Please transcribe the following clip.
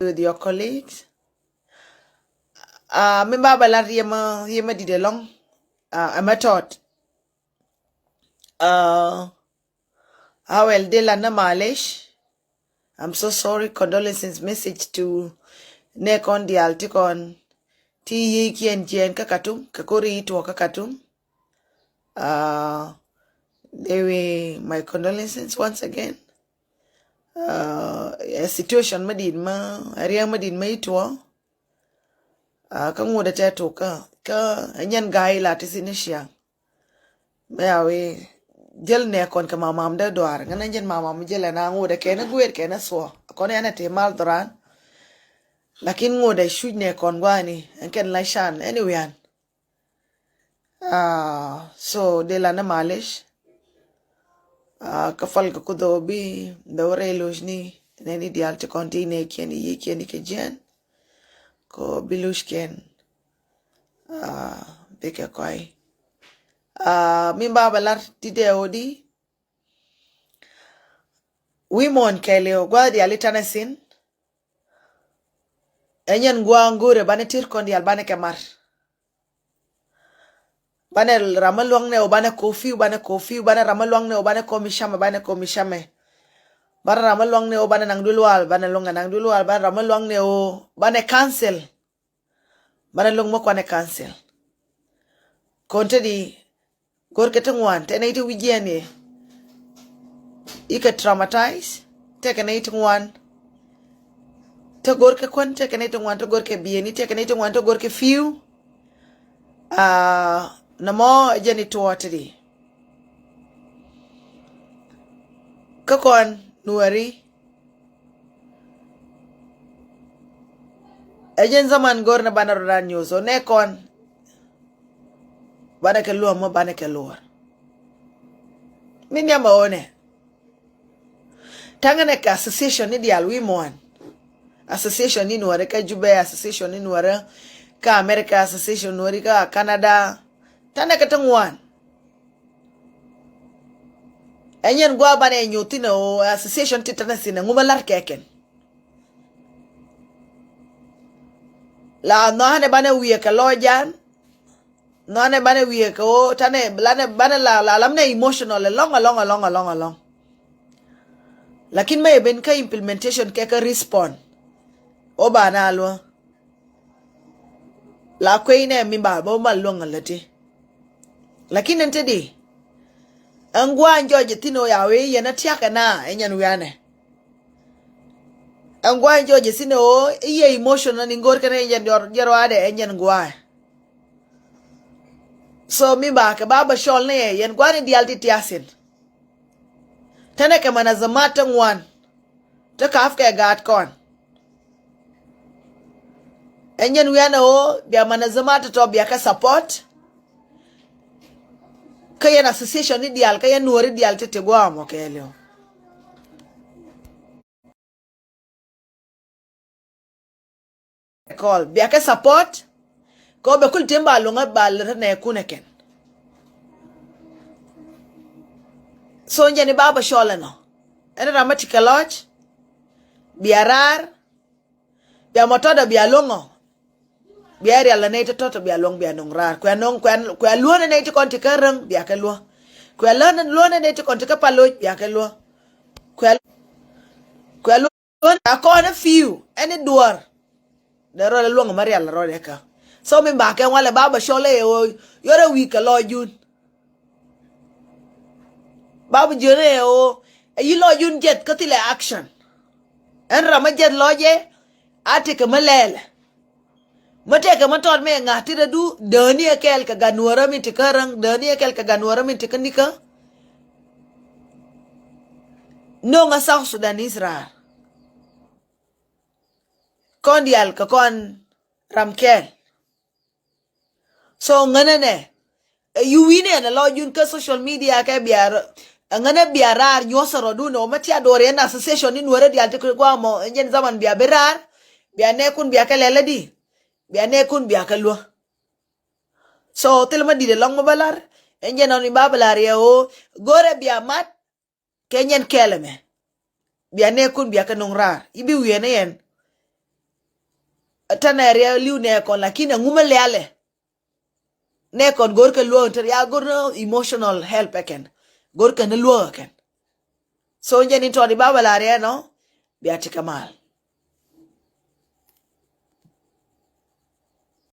with your colleagues. Member balar yema did along. I'm a thought. How well de la na malish. I'm so sorry. Condolences message to Nekon the Alticon. Ti kien jen kakatum. Kakori to kakatum. They were my condolences once again. A situation madid ma area madid ma itwa. Ka ngoda teto ka anyan gai la tisinisha. Meawe jel ne kon ka mamam da doar ngana jen mamam jel na ngoda kena guer kena so kon yana te mal doran lakin ngoda shuj ne kon gwani enken la shan anyway so de la na malish ka fal ka kudo bi dawre lojni neni dial te kontine keni yekeni ke jen ko bilushken beke koi mimba balar tide odi wimon keleo gwadi alitana sin enyen gwa ngure bane tir kondi albane kemar bane ramalwang ne obane kofi bane ramalwang ne obane komishame bane ramalwang ne obane nangdulwal bane longa nangdulwal bane ramalwang ne o bane cancel bane long mo kwane cancel konte di gorke tengwan tena ite wijiani ika traumatize teka na ite ngwan te gorke kwan teka na ite ngwan te gorke bieni teka na ite ngwan te gorke few na mo jeni tuwatiri kakon nuari ejen zaman gor na bana rodan news o nekon bana ke luar mo bana ke luar min yamba one tangane ka association ni dial wi mon association ni nuare ka jube association ni nuare ka America association nuare ka Canada tane ka tangwan enyen gwa bana nyuti no association titana sina ngumalar keken la no hane bana wiye ka lojan no hane bana wiye ko tane bana la lamne emotional long lakin may ben ka implementation ke ka respond o bana alwa la kwene mimba bo malonga lati lakin ente di angwa njoje tino yawe yena tiaka na enyan wiane angwa njoje sino iye emotional ni ngor kana enyan jero ade enyan ngwa so mimba ke baba shol ne yen gwani dialti tiasin tane ke manazamata ngwan te kafke gat kon enyen wiana o bia manazamata to bia ka support kayen association ni dial kayen nuori dial tete gwamo keleo call bia ka support ko be kul temba lunga bal ne kuneken so njeni baba sholano ene ramatika lodge biarar bia motoda bia longo bia ria la nete toto bia long bia nongrar kwa luone nete konti karang bia ka luo kwa luone nete konti ka paloj bia ka luo kwa luone akona few ene duar de ro le longo maria la ro de ka so mi ba ke wale baba shole o yore wi ka lojun babu jere o yi lojun jet ka tile action en rama jet loje ate ka malele mate ka mator me ngati du dani kel ka ganwara mi tikarang dani kel ka ganwara mi tikanika no nga South Sudan Israel kon dial ka kon ramkel so nganane you win na lojun ka social media ka biar ngana biarar nyosoro du no matia dore na association ni nuare dial te kwa mo njen zaman bia berar bia ne kun bia ka leledi bia ne kun bia ka lo so telma di de long mo balar njen on babalar ya o gore bia mat kenyen keleme bia ne kun bia ka nongrar ibi wiene yen tana area liu ne kon lakini ngume leale ne kon gor ke luo ter ya gor no emotional help again gor ke ne luo again so njeni to di baba la area no biati kamal